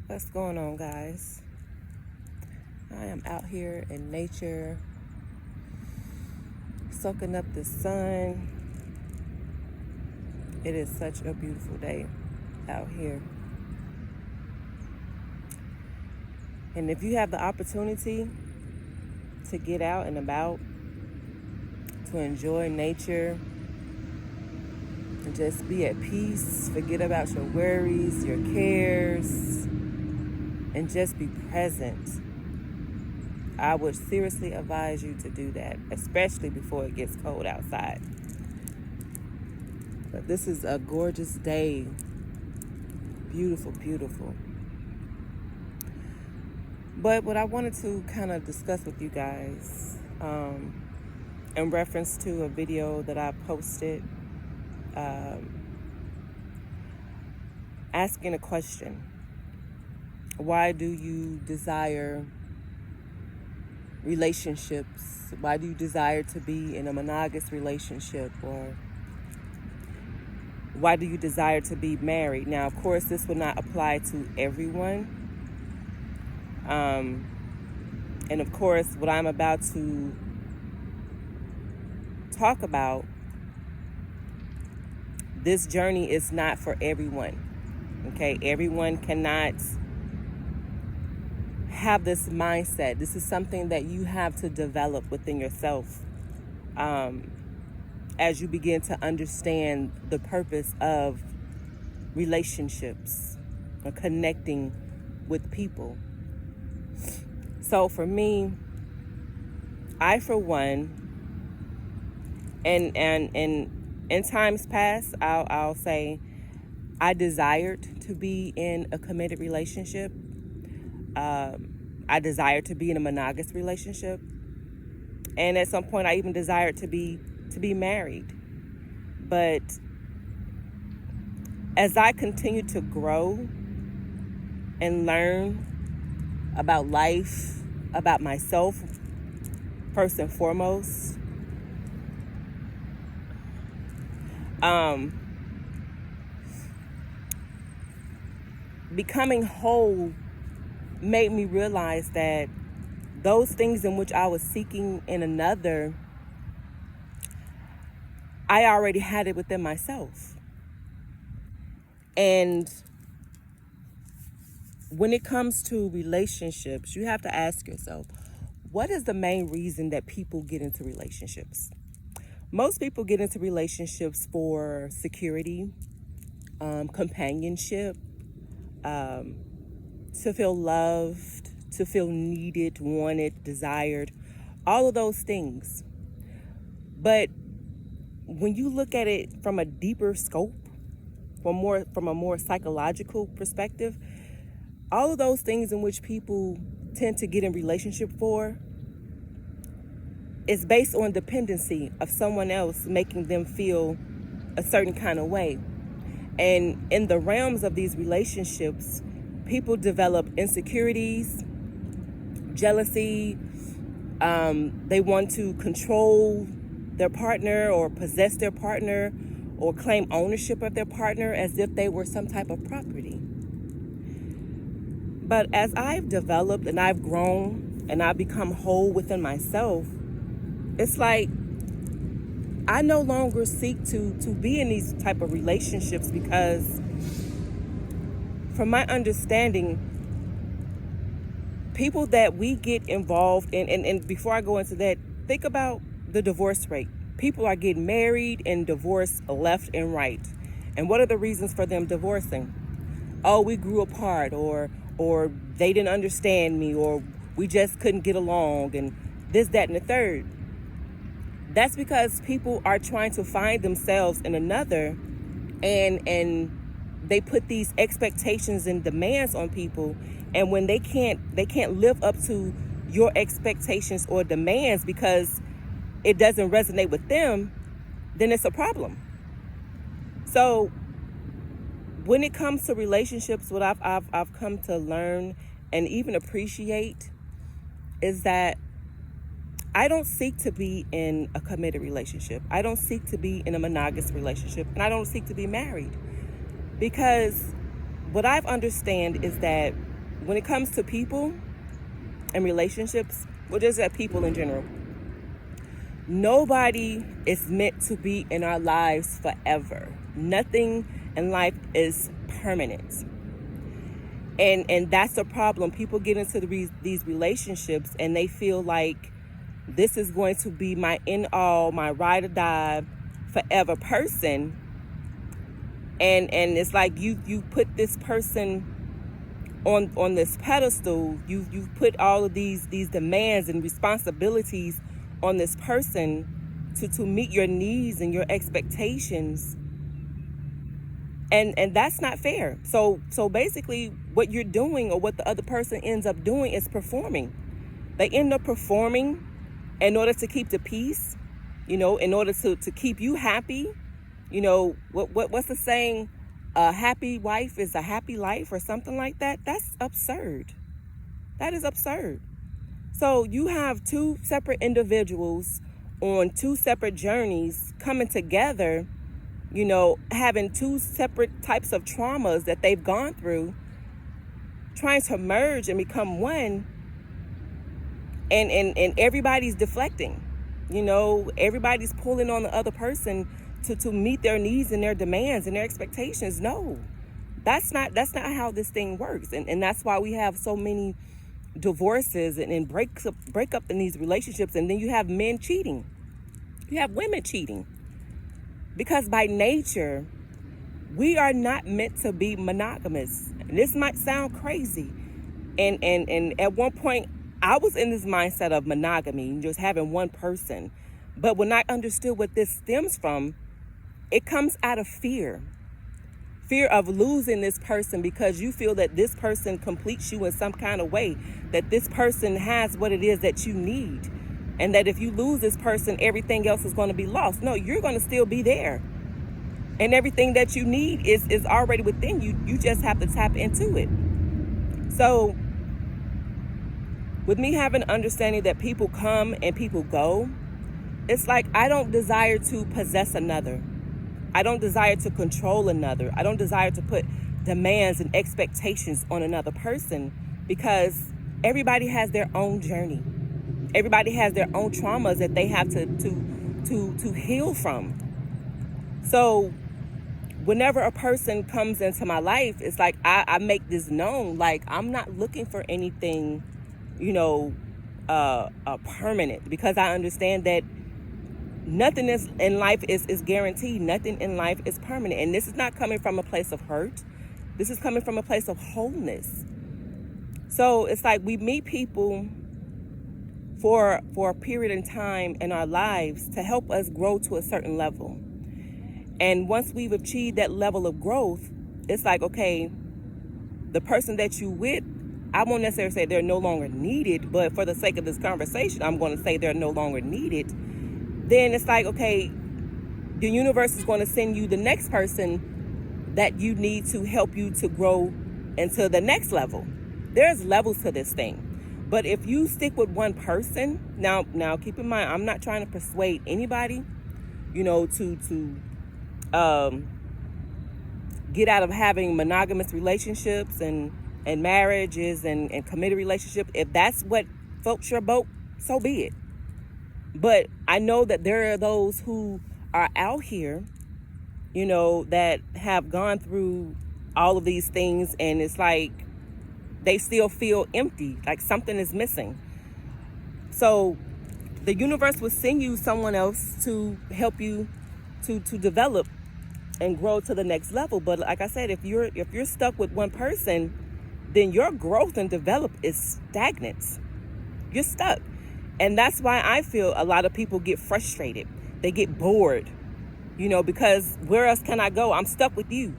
What's going on, guys? I am out here in nature, soaking up the sun. It is such a beautiful day out here. And if you have the opportunity to get out and about, to enjoy nature, and just be at peace, forget about your worries, your cares, and just be present, I would seriously advise you to do that, especially before it gets cold outside. But this is a gorgeous day. Beautiful, beautiful. But what I wanted to kind of discuss with you guys, in reference to a video that I posted, asking a question. Why do you desire relationships? Why do you desire to be in a monogamous relationship? Or why do you desire to be married? Now, of course, this will not apply to everyone. And of course, what I'm about to talk about, this journey is not for everyone. Okay, everyone cannot have this mindset. This is something that you have to develop within yourself as you begin to understand the purpose of relationships or connecting with people. So for me, I, for one, and in times past, I'll say I desired to be in a committed relationship. I desired to be in a monogamous relationship, and at some point, I even desired to be married. But as I continue to grow and learn about life, about myself, first and foremost, becoming whole made me realize that those things in which I was seeking in another, I already had it within myself. And when it comes to relationships, you have to ask yourself, what is the main reason that people get into relationships? Most people get into relationships for security, companionship, to feel loved, to feel needed, wanted, desired, all of those things. But when you look at it from a deeper scope, from a more psychological perspective, all of those things in which people tend to get in relationship for is based on dependency of someone else making them feel a certain kind of way. And in the realms of these relationships, people develop insecurities, jealousy. They want to control their partner or possess their partner or claim ownership of their partner as if they were some type of property. But as I've developed and I've grown and I've become whole within myself, it's like I no longer seek to be in these type of relationships, because from my understanding, people that we get involved in, and before I go into that, think about the divorce rate. People are getting married and divorced left and right. And what are the reasons for them divorcing? Oh, we grew apart, or they didn't understand me, or we just couldn't get along, and this, that, and the third. That's because people are trying to find themselves in another, and they put these expectations and demands on people, and when they can't live up to your expectations or demands because it doesn't resonate with them, then it's a problem. So when it comes to relationships, what I've come to learn and even appreciate is that I don't seek to be in a committed relationship. I don't seek to be in a monogamous relationship, and I don't seek to be married, because what I've understand is that when it comes to people and relationships, well, just at people in general, nobody is meant to be in our lives forever. Nothing in life is permanent. And that's the problem. People get into these relationships and they feel like this is going to be my end all, my ride or die forever person. And it's like you put this person on this pedestal. You've put all of these demands and responsibilities on this person to meet your needs and your expectations. And that's not fair. So basically what you're doing, or what the other person ends up doing, is performing. They end up performing in order to keep the peace, in order to keep you happy. What's the saying? A happy wife is a happy life, or something like that. That's absurd. That is absurd. So you have two separate individuals on two separate journeys coming together, having two separate types of traumas that they've gone through, trying to merge and become one, and everybody's deflecting. Everybody's pulling on the other person to meet their needs and their demands and their expectations. No, that's not how this thing works. And that's why we have so many divorces and breakup in these relationships. And then you have men cheating. You have women cheating. Because by nature, we are not meant to be monogamous. And this might sound crazy. And at one point, I was in this mindset of monogamy, just having one person. But when I understood what this stems from, it comes out of fear. Fear of losing this person, because you feel that this person completes you in some kind of way, that this person has what it is that you need, and that if you lose this person, everything else is going to be lost. No, you're going to still be there. And everything that you need is already within you. You just have to tap into it. So with me having understanding that people come and people go, it's like I don't desire to possess another. I don't desire to control another. I don't desire to put demands and expectations on another person, because everybody has their own journey. Everybody has their own traumas that they have to heal from. So whenever a person comes into my life, it's like I make this known, like I'm not looking for anything, permanent, because I understand that nothing in life is guaranteed. Nothing in life is permanent. And this is not coming from a place of hurt. This is coming from a place of wholeness. So it's like we meet people for a period in time in our lives to help us grow to a certain level. And once we've achieved that level of growth, it's like, okay, the person that you with, I won't necessarily say they're no longer needed, but for the sake of this conversation, I'm going to say they're no longer needed. Then it's like, okay, the universe is going to send you the next person that you need to help you to grow into the next level. There's levels to this thing. But if you stick with one person, now keep in mind, I'm not trying to persuade anybody, to get out of having monogamous relationships and marriages and committed relationships. If that's what floats your boat, so be it. But I know that there are those who are out here, that have gone through all of these things, and it's like they still feel empty, like something is missing. So the universe will send you someone else to help you to develop and grow to the next level. But like I said, if you're stuck with one person, then your growth and develop is stagnant. You're stuck. And that's why I feel a lot of people get frustrated. They get bored, because where else can I go? I'm stuck with you.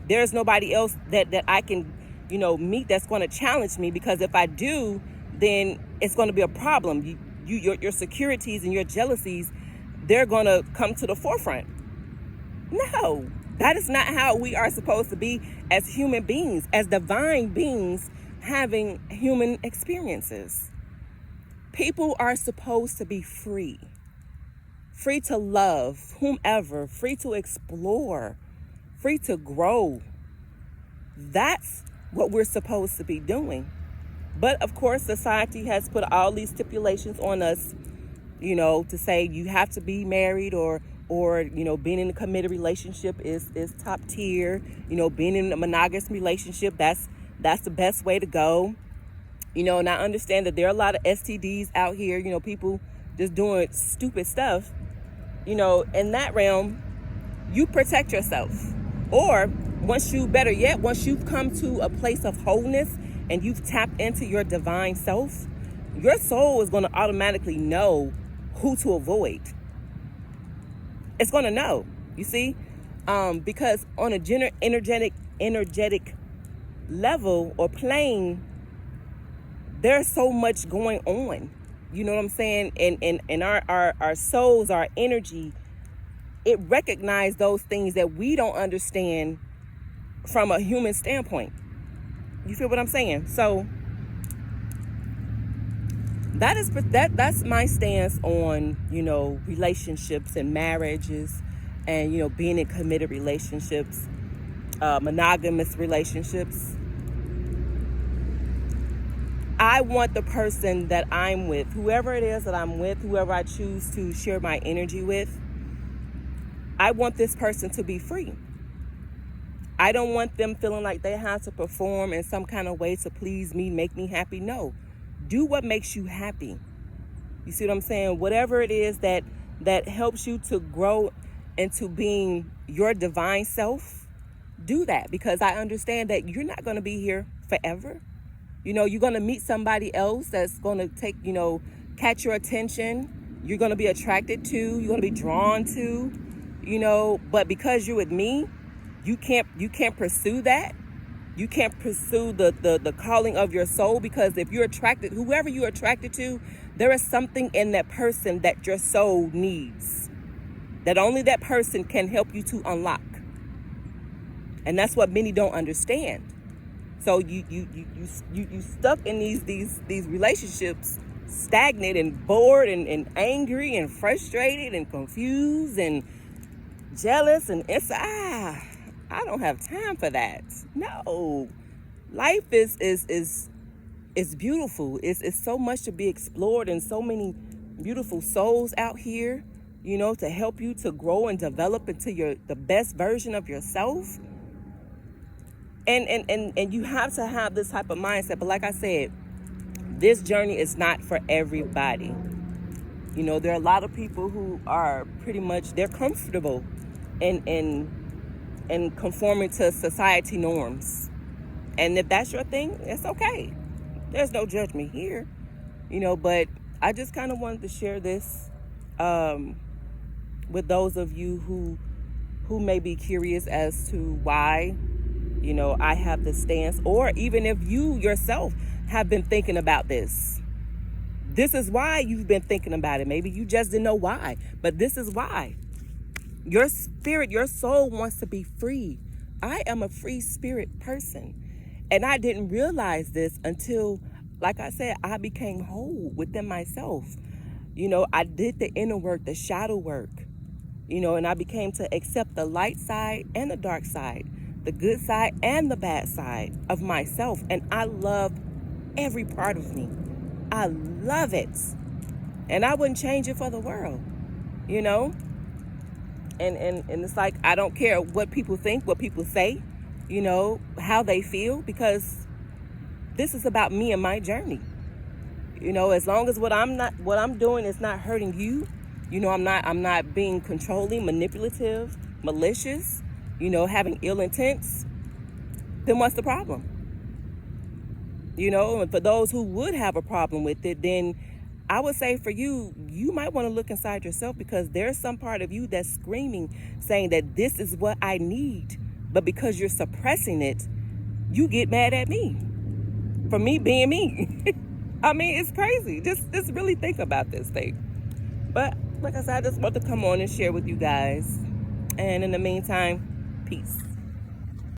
There's nobody else that I can, meet that's going to challenge me, because if I do, then it's going to be a problem. Your securities and your jealousies, they're going to come to the forefront. No, that is not how we are supposed to be as human beings, as divine beings having human experiences. People are supposed to be free to love whomever, free to explore, free to grow. That's what we're supposed to be doing. But of course, society has put all these stipulations on us, to say you have to be married, or being in a committed relationship is top tier. Being in a monogamous relationship, that's the best way to go. And I understand that there are a lot of STDs out here, people just doing stupid stuff. In that realm, you protect yourself. Or once you've come to a place of wholeness and you've tapped into your divine self, your soul is going to automatically know who to avoid. It's going to know, you see, because on a energetic level or plane, there's so much going on. You know what I'm saying? And our souls, our energy, it recognizes those things that we don't understand from a human standpoint. You feel what I'm saying? So that's my stance on, relationships and marriages, and, being in committed relationships, monogamous relationships. I want the person that I'm with, whoever it is that I'm with, whoever I choose to share my energy with, I want this person to be free. I don't want them feeling like they have to perform in some kind of way to please me, make me happy. No. Do what makes you happy. You see what I'm saying? Whatever it is that helps you to grow into being your divine self, do that, because I understand that you're not going to be here forever. You're going to meet somebody else that's going to take, catch your attention. You're going to be attracted to, you're going to be drawn to, but because you're with me, you can't pursue that. You can't pursue the calling of your soul, because if you're attracted, whoever you're attracted to, there is something in that person that your soul needs, that only that person can help you to unlock. And that's what many don't understand. So you stuck in these relationships, stagnant and bored and angry and frustrated and confused and jealous, and I don't have time for that. No, life is beautiful. It's so much to be explored, and so many beautiful souls out here, to help you to grow and develop into the best version of yourself. And you have to have this type of mindset. But like I said, this journey is not for everybody. There are a lot of people who are pretty much, they're comfortable and conforming to society norms. And if that's your thing, it's okay. There's no judgment here, but I just kind of wanted to share this with those of you who may be curious as to why, I have this stance, or even if you yourself have been thinking about this. This is why you've been thinking about it. Maybe you just didn't know why, but this is why. Your spirit, your soul wants to be free. I am a free spirit person. And I didn't realize this until, like I said, I became whole within myself. I did the inner work, the shadow work, and I became to accept the light side and the dark side, the good side and the bad side of myself. And I love every part of me. I love it. And I wouldn't change it for the world, And it's like, I don't care what people think, what people say, how they feel, because this is about me and my journey. As long as what I'm doing is not hurting you, I'm not being controlling, manipulative, malicious, having ill intents, then what's the problem? And for those who would have a problem with it, then I would say for you might want to look inside yourself, because there's some part of you that's screaming, saying that this is what I need. But because you're suppressing it, you get mad at me for me being me. I mean, it's crazy. Just really think about this thing. But like I said, I just want to come on and share with you guys. And in the meantime, peace.